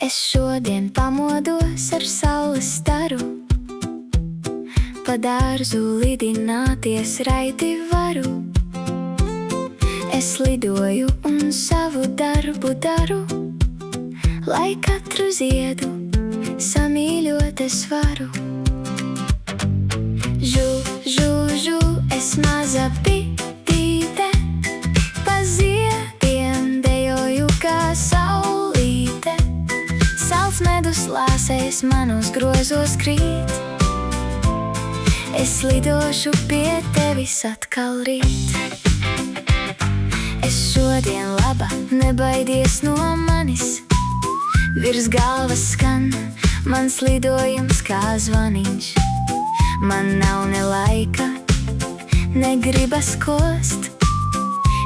Es šodien pamodos ar saules staru, pa dārzu lidināties raiti varu. Es lidoju un savu darbu daru, lai katru ziedu samīļot es varu. Žu, žu, žu, es maza bitīte, pa ziediem dejoju kā saulīte. Salds medus lāsēs manos grozos krīt, es lidošu pie tevis atkal rīt. Es šodien laba, nebaidies no manis, virs galvas skan mans lidojums kā zvaniņš. Man nav ne laika, ne gribas kost,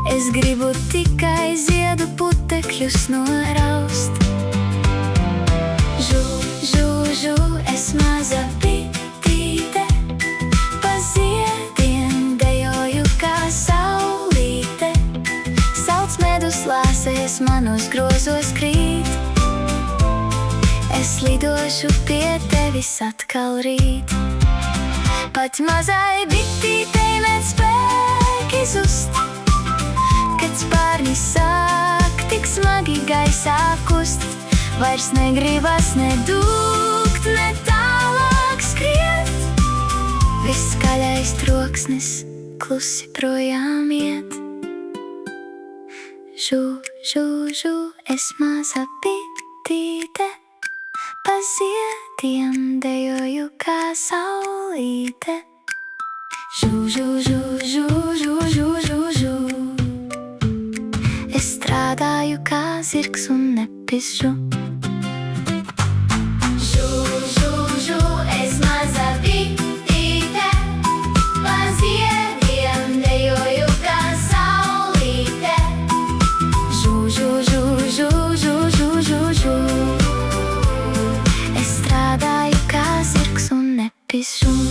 es gribu tikai ziedu putekļus noraust. Žu, žu, žu, es maza bitīte, pa ziediem dejoju kā saulīte. Salds medus lāsēs manos grozos krīt, es lidošu pie tevis atkal rīt. Pat mazai bitītei med spēki zust, kad spārni sāk tik smagi gaisā kust. Vairs negribas ne dūkt, ne tālāk skriet, viss skaļais troksnis klusi projām iet. Žu, žu, žu, es maza bitīte, pa ziediem dejoju kā saulīte. Žu, žu, žu, žu, žu, žu, žu, žu. Es strādāju kā zirgs un nepizžu. Žu, žu, žu, es maza bitīte, pa ziediem dejoju kā saulīte. Žu, žu, žu, žu, žu, žu, žu, žu. Es strādāju kā zirgs un nepizžu.